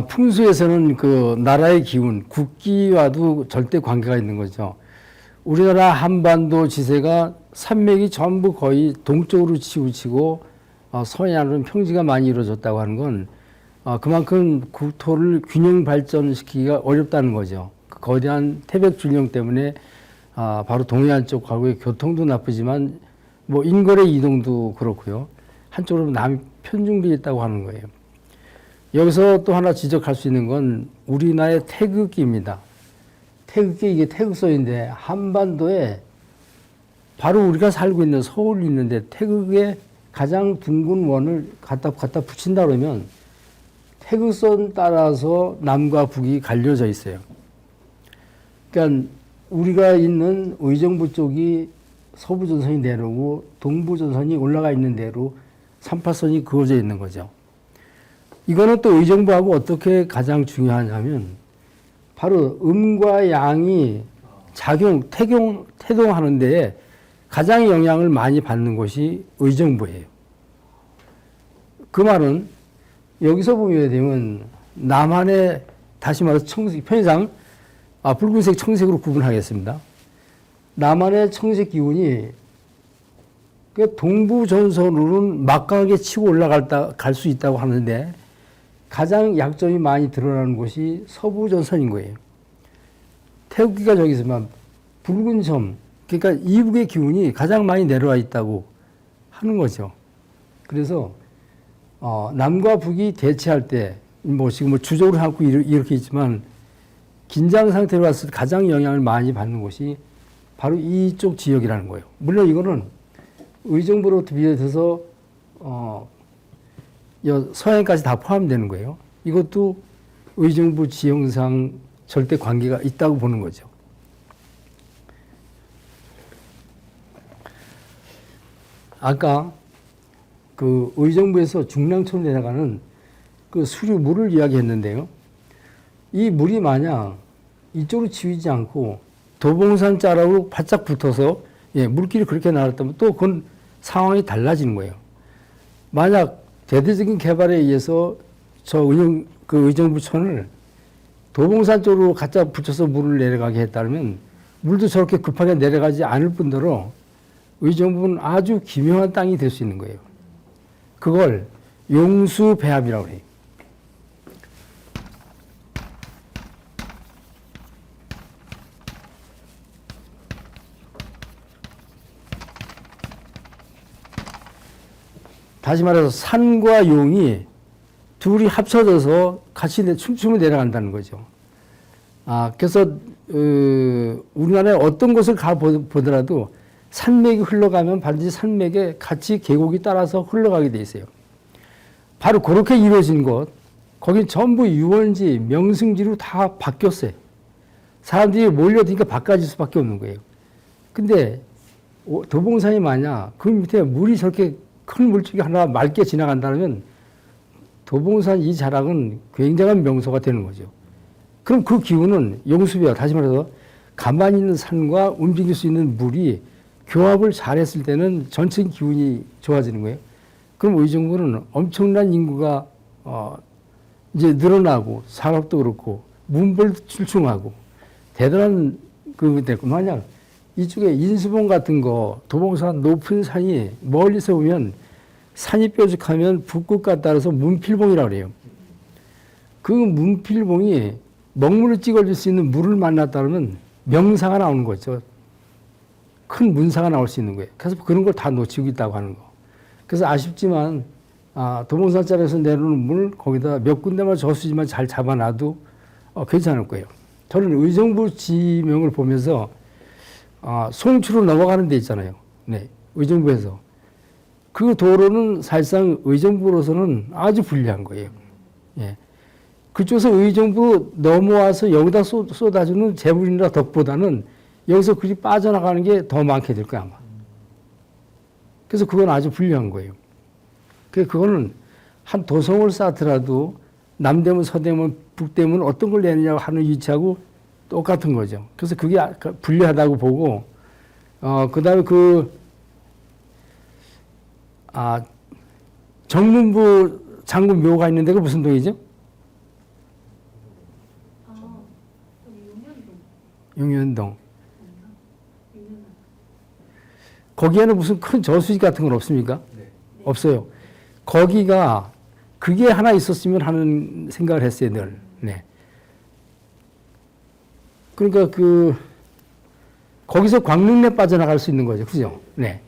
풍수에서는 그 나라의 기운, 국기와도 절대 관계가 있는 거죠. 우리나라 한반도 지세가 산맥이 전부 거의 동쪽으로 치우치고 서해안은 평지가 많이 이루어졌다고 하는 건 그만큼 국토를 균형 발전시키기가 어렵다는 거죠. 그 거대한 태백 줄령 때문에 바로 동해안 쪽하고의 교통도 나쁘지만 뭐 인거래 이동도 그렇고요. 한쪽으로 남이 편중되어 있다고 하는 거예요. 여기서 또 하나 지적할 수 있는 건 우리나라의 태극기입니다. 태극기, 이게 태극서인데 한반도에 바로 우리가 살고 있는 서울이 있는데 태극에 가장 둥근 원을 갖다 붙인다 그러면 태극선 따라서 남과 북이 갈려져 있어요. 그러니까 우리가 있는 의정부 쪽이 서부전선이 내려오고 동부전선이 올라가 있는 대로 38선이 그어져 있는 거죠. 이거는 또 의정부하고 어떻게 가장 중요하냐면 바로 음과 양이 태동하는 데에 가장 영향을 많이 받는 곳이 의정부예요. 그 말은 여기서 보게 되면 남한의 다시 말해서 청색, 편의상 붉은색, 청색으로 구분하겠습니다. 남한의 청색 기운이 동부 전선으로는 막강하게 치고 갈 수 있다고 하는데 가장 약점이 많이 드러나는 곳이 서부 전선인 거예요. 태극기가 저기 있으면 붉은 점, 그러니까 이북의 기운이 가장 많이 내려와 있다고 하는 거죠. 그래서 남과 북이 대치할 때 뭐 지금 뭐 주적으로 하고 이렇게 있지만 긴장 상태로 왔을 때 가장 영향을 많이 받는 곳이 바로 이쪽 지역이라는 거예요. 물론 이거는 의정부로부터 비롯해서 서해안까지 다 포함되는 거예요. 이것도 의정부 지형상 절대 관계가 있다고 보는 거죠. 아까 그 의정부에서 중랑천으로 내려가는 그 수류 물을 이야기했는데요. 이 물이 만약 이쪽으로 치우지 않고 도봉산 자락으로 바짝 붙어서 물길이 그렇게 나왔다면 또 그건 상황이 달라지는 거예요. 만약 대대적인 개발에 의해서 그 의정부천을 도봉산 쪽으로 갖다 붙여서 물을 내려가게 했다면 물도 저렇게 급하게 내려가지 않을 뿐더러 의정부는 아주 기묘한 땅이 될 수 있는 거예요. 그걸 용수배합이라고 해요. 다시 말해서 산과 용이 둘이 합쳐져서 같이 춤추며 내려간다는 거죠. 그래서 우리나라에 어떤 곳을 가보더라도 산맥이 흘러가면 반드시 산맥에 같이 계곡이 따라서 흘러가게 돼 있어요. 바로 그렇게 이루어진 곳, 거긴 전부 유원지, 명승지로 다 바뀌었어요. 사람들이 몰려드니까 바꿔질 수밖에 없는 거예요. 근데 도봉산이 만약 그 밑에 물이 저렇게 큰 물줄기 하나 맑게 지나간다면 도봉산 이 자락은 굉장한 명소가 되는 거죠. 그럼 그 기운은 용수배와 다시 말해서 가만히 있는 산과 움직일 수 있는 물이 교합을 잘했을 때는 전체 기운이 좋아지는 거예요. 그럼 의정부는 엄청난 인구가 이제 늘어나고 산업도 그렇고 문벌도 출중하고 대단한 만약 이쪽에 인수봉 같은 거 도봉산 높은 산이 멀리서 보면 산이 뾰족하면 북극과 따라서 문필봉이라고 그래요. 그 문필봉이 먹물을 찍어줄 수 있는 물을 만났다면 명사가 나오는 거죠. 큰 문사가 나올 수 있는 거예요. 그래서 그런 걸 다 놓치고 있다고 하는 거. 그래서 아쉽지만 도봉산자락에서 내려오는 물 거기다 몇 군데만 저수지만 잘 잡아놔도 괜찮을 거예요. 저는 의정부 지명을 보면서 송추로 넘어가는 데 있잖아요. 네, 의정부에서. 그 도로는 사실상 의정부로서는 아주 불리한 거예요. 예. 그쪽에서 의정부 넘어와서 여기다 쏟아주는 재물이나 덕보다는 여기서 그리 빠져나가는 게 더 많게 될 거야, 아마. 그래서 그건 아주 불리한 거예요. 그거는 한 도성을 쌓더라도 남대문, 서대문, 북대문 어떤 걸 내느냐고 하는 위치하고 똑같은 거죠. 그래서 그게 불리하다고 보고, 그 다음에 정문부 장군 묘가 있는 데가 무슨 동이죠? 용현동. 거기에는 무슨 큰 저수지 같은 건 없습니까? 네. 없어요. 거기가 그게 하나 있었으면 하는 생각을 했어요, 늘. 네. 그러니까 거기서 광릉내 빠져나갈 수 있는 거죠. 그죠? 네.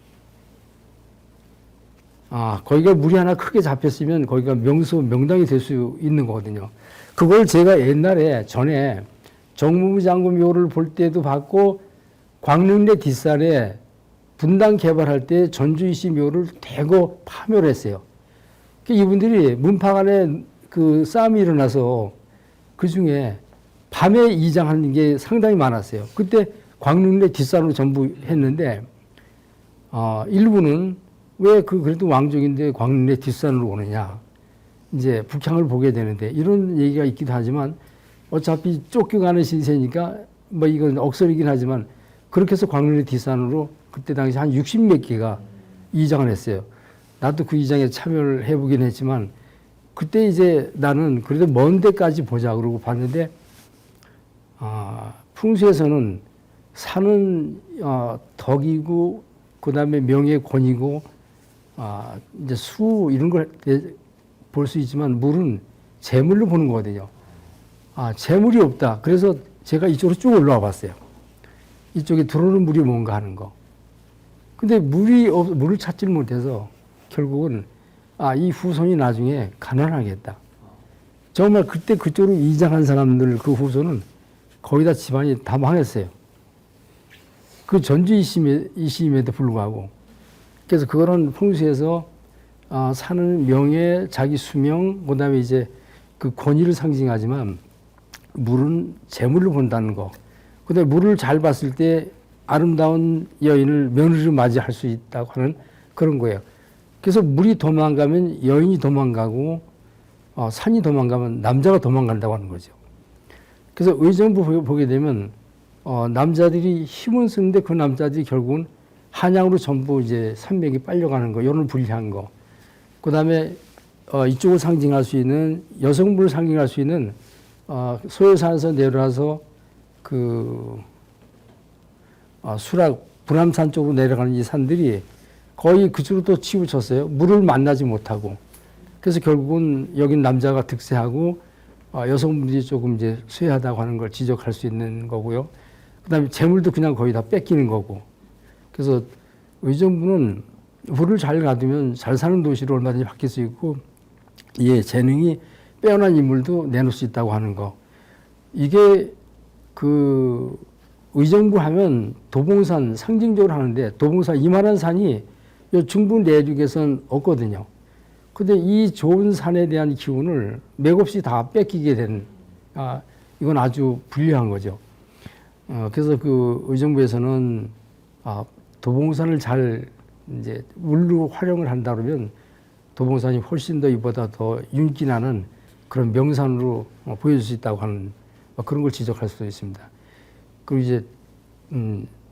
거기가 물이 하나 크게 잡혔으면 거기가 명당이 될 수 있는 거거든요. 그걸 제가 옛날에 전에 정무부 장군 묘를 볼 때도 봤고, 광릉내 뒷산에 분당 개발할 때 전주이씨 묘를 대거 파묘를 했어요. 이분들이 문파간에 싸움이 일어나서 그 중에 밤에 이장하는 게 상당히 많았어요. 그때 광릉내 뒷산으로 전부 했는데, 일부는 왜 그래도 왕족인데 광릉내 뒷산으로 오느냐. 이제 북향을 보게 되는데, 이런 얘기가 있기도 하지만, 어차피 쫓겨가는 신세니까, 뭐 이건 억설이긴 하지만, 그렇게 해서 광릉내 뒷산으로 그때 당시 한 60몇 개가 이장을 했어요. 나도 그 이장에 참여를 해보긴 했지만, 그때 이제 나는 그래도 먼 데까지 보자 그러고 봤는데, 풍수에서는 산은 덕이고, 그 다음에 명예 권이고, 이제 수 이런 걸 볼 수 있지만 물은 재물로 보는 거거든요. 재물이 없다. 그래서 제가 이쪽으로 쭉 올라와 봤어요. 이쪽에 들어오는 물이 뭔가 하는 거. 근데 물을 찾지를 못해서 결국은 이 후손이 나중에 가난하겠다. 정말 그때 그쪽으로 이장한 사람들 그 후손은 거의 다 집안이 다 망했어요. 그 전주 이심에도 불구하고. 그래서 그거는 풍수에서 사는 명예, 자기 수명, 그 다음에 이제 그 권위를 상징하지만 물은 재물로 본다는 거. 그 다음에 물을 잘 봤을 때 아름다운 여인을 며느리로 맞이할 수 있다고 하는 그런 거예요. 그래서 물이 도망가면 여인이 도망가고, 산이 도망가면 남자가 도망간다고 하는 거죠. 그래서 의정부 보게 되면, 남자들이 힘은 쓰는데 그 남자들이 결국은 한양으로 전부 이제 산맥이 빨려가는 거, 이런 불리한 거. 그 다음에, 이쪽을 상징할 수 있는, 여성분을 상징할 수 있는, 소요산에서 내려와서 수락, 분암산 쪽으로 내려가는 이 산들이 거의 그쪽으로 또 치우쳤어요. 물을 만나지 못하고. 그래서 결국은 여긴 남자가 득세하고, 여성분들이 조금 이제 쇠하다고 하는 걸 지적할 수 있는 거고요. 그 다음에 재물도 그냥 거의 다 뺏기는 거고. 그래서 의정부는 물을 잘 놔두면 잘 사는 도시로 얼마든지 바뀔 수 있고, 재능이 빼어난 인물도 내놓을 수 있다고 하는 거. 이게 의정부 하면 도봉산 상징적으로 하는데, 도봉산 이만한 산이 이 중부 내륙에선 없거든요. 근데 이 좋은 산에 대한 기운을 맥없이 다 뺏기게 된, 이건 아주 불리한 거죠. 그래서 의정부에서는, 도봉산을 잘 이제 물로 활용을 한다 그러면 도봉산이 훨씬 더 이보다 더 윤기나는 그런 명산으로 보여줄 수 있다고 하는 그런 걸 지적할 수도 있습니다. 그리고 이제,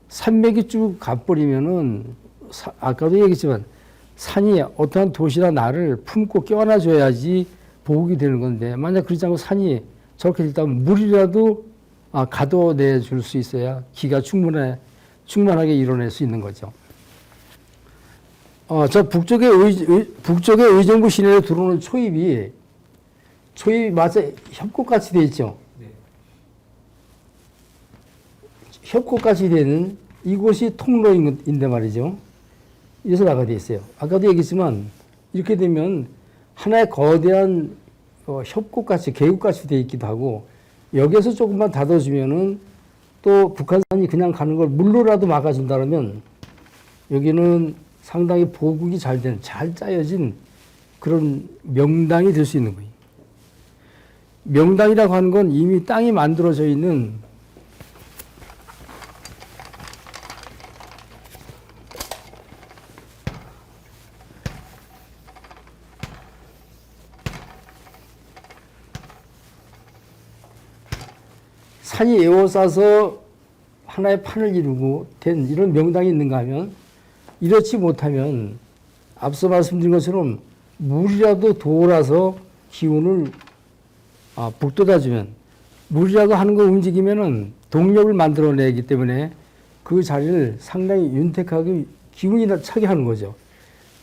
산맥이 쭉 가버리면은, 아까도 얘기했지만, 산이 어떠한 도시나 나를 품고 껴안아줘야지 보복이 되는 건데, 만약 그렇지 않고 산이 저렇게 됐다면 물이라도 가둬내줄 수 있어야 기가 충만하게 이뤄낼 수 있는 거죠. 저 북쪽의 의정부 시내에 들어오는 초입이 마치 협곡같이 돼 있죠. 네. 협곡같이 되는 이곳이 통로인데 말이죠. 이래서 나가 돼 있어요. 아까도 얘기했지만 이렇게 되면 하나의 거대한 협곡같이 계곡같이 돼 있기도 하고, 여기에서 조금만 닫아주면은 또 북한산이 그냥 가는 걸 물로라도 막아준다면 여기는 상당히 보국이 잘 짜여진 그런 명당이 될 수 있는 거예요. 명당이라고 하는 건 이미 땅이 만들어져 있는 산이 에워싸서 하나의 판을 이루고 된 이런 명당이 있는가 하면, 이렇지 못하면 앞서 말씀드린 것처럼 물이라도 돌아서 기운을 북돋아주면, 물이라도 하는 거 움직이면은 동력을 만들어내기 때문에 그 자리를 상당히 윤택하게 기운이 차게 하는 거죠.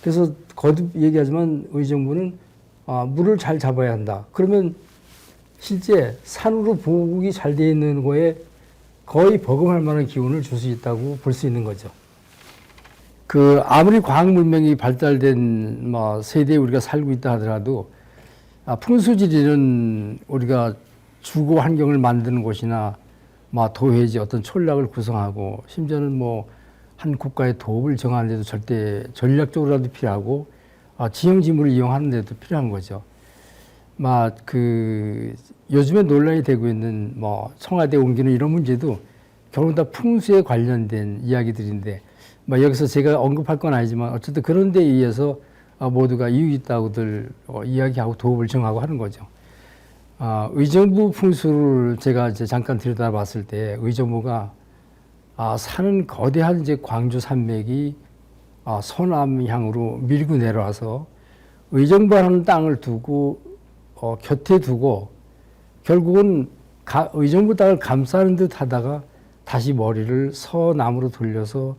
그래서 거듭 얘기하지만 의정부는 물을 잘 잡아야 한다. 그러면 실제 산으로 보급이 잘 되어 있는 거에 거의 버금할 만한 기운을 줄 수 있다고 볼 수 있는 거죠. 그 아무리 과학 문명이 발달된 세대에 우리가 살고 있다 하더라도 풍수지리는 우리가 주거 환경을 만드는 곳이나 도회지 어떤 촌락을 구성하고 심지어는 한 국가의 도읍을 정하는 데도 절대 전략적으로라도 필요하고 지형지물을 이용하는 데도 필요한 거죠. 요즘에 논란이 되고 있는 청와대 옮기는 이런 문제도 결국 다 풍수에 관련된 이야기들인데 여기서 제가 언급할 건 아니지만 어쨌든 그런 데에 의해서 모두가 이유 있다고들 이야기하고 도읍을 정하고 하는 거죠. 의정부 풍수를 제가 이제 잠깐 들여다봤을 때 의정부가 산은 거대한 이제 광주 산맥이 서남향으로 밀고 내려와서 의정부라는 땅을 두고 곁에 두고 결국은 의정부 땅을 감싸는 듯 하다가 다시 머리를 서남으로 돌려서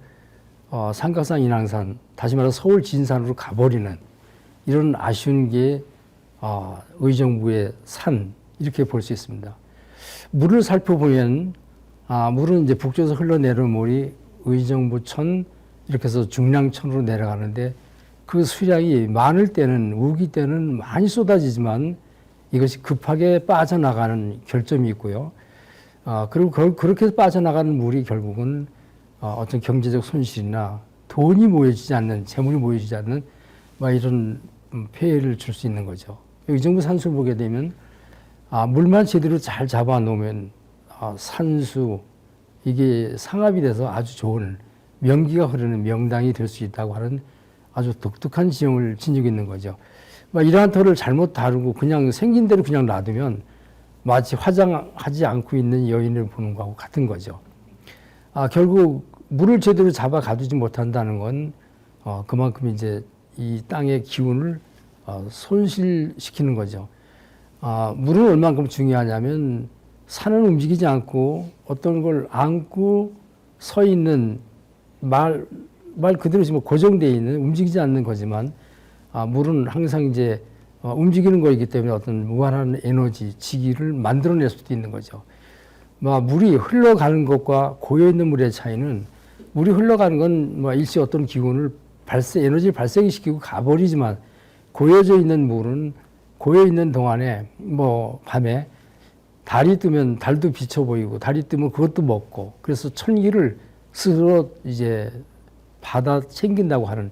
삼각산 인왕산 다시 말해서 서울 진산으로 가버리는 이런 아쉬운 게 의정부의 산 이렇게 볼 수 있습니다. 물을 살펴보면 물은 이제 북쪽에서 흘러내려온 물이 의정부천 이렇게 해서 중량천으로 내려가는데 그 수량이 많을 때는 우기 때는 많이 쏟아지지만 이것이 급하게 빠져나가는 결점이 있고요. 그리고 그렇게 빠져나가는 물이 결국은 어떤 경제적 손실이나 돈이 모여지지 않는 재물이 모여지지 않는 이런 폐해를 줄 수 있는 거죠. 의정부 산수를 보게 되면 물만 제대로 잘 잡아 놓으면 산수 이게 상합이 돼서 아주 좋은 명기가 흐르는 명당이 될 수 있다고 하는 아주 독특한 지형을 지니고 있는 거죠. 이러한 터를 잘못 다루고 그냥 생긴 대로 그냥 놔두면 마치 화장하지 않고 있는 여인을 보는 거하고 같은 거죠. 결국 물을 제대로 잡아 가두지 못한다는 건 그만큼 이제 이 땅의 기운을 손실시키는 거죠. 물은 얼만큼 중요하냐면 산은 움직이지 않고 어떤 걸 안고 서 있는 말 그대로 지금 고정되어 있는 움직이지 않는 거지만 물은 항상 이제 움직이는 거이기 때문에 어떤 무한한 에너지, 지기를 만들어낼 수도 있는 거죠. 물이 흘러가는 것과 고여있는 물의 차이는 물이 흘러가는 건 일시 어떤 기운을 에너지를 발생시키고 가버리지만 고여져 있는 물은 고여있는 동안에 밤에 달이 뜨면 달도 비쳐 보이고 달이 뜨면 그것도 먹고 그래서 천기를 스스로 이제 받아 챙긴다고 하는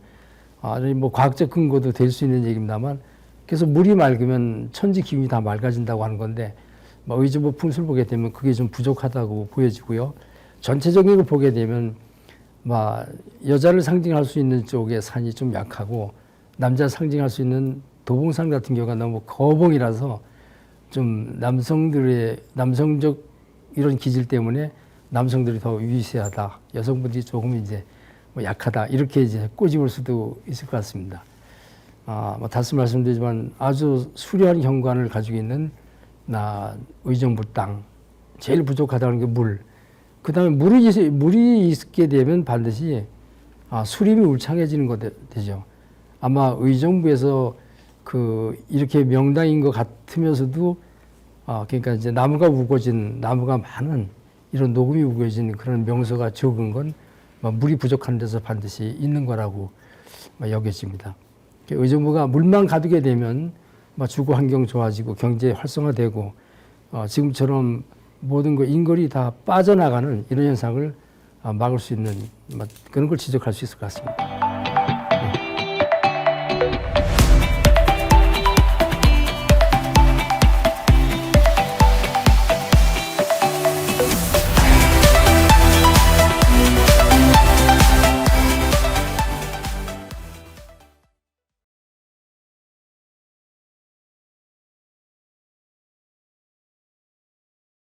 과학적 근거도 될 수 있는 얘기입니다만 그래서 물이 맑으면 천지 기운이 다 맑아진다고 하는 건데 의정부 풍수를 보게 되면 그게 좀 부족하다고 보여지고요. 전체적인 걸 보게 되면 여자를 상징할 수 있는 쪽의 산이 좀 약하고 남자 상징할 수 있는 도봉산 같은 경우가 너무 거봉이라서 좀 남성적 이런 기질 때문에 남성들이 더 위세하다, 여성분들이 조금 이제 약하다 이렇게 이제 꼬집을 수도 있을 것 같습니다. 다시 말씀드리지만 아주 수려한 경관을 가지고 있는 의정부 땅 제일 부족하다는 게 물. 그다음에 물이 있게 되면 반드시 수림이 울창해지는 거 되죠. 아마 의정부에서 이렇게 명당인 것 같으면서도 그러니까 이제 나무가 많은 이런 녹음이 우거진 그런 명소가 적은 건 물이 부족한 데서 반드시 있는 거라고 여겨집니다. 의정부가 물만 가두게 되면 주거 환경 좋아지고 경제 활성화되고 지금처럼 모든 인걸이 다 빠져나가는 이런 현상을 막을 수 있는 그런 걸 지적할 수 있을 것 같습니다.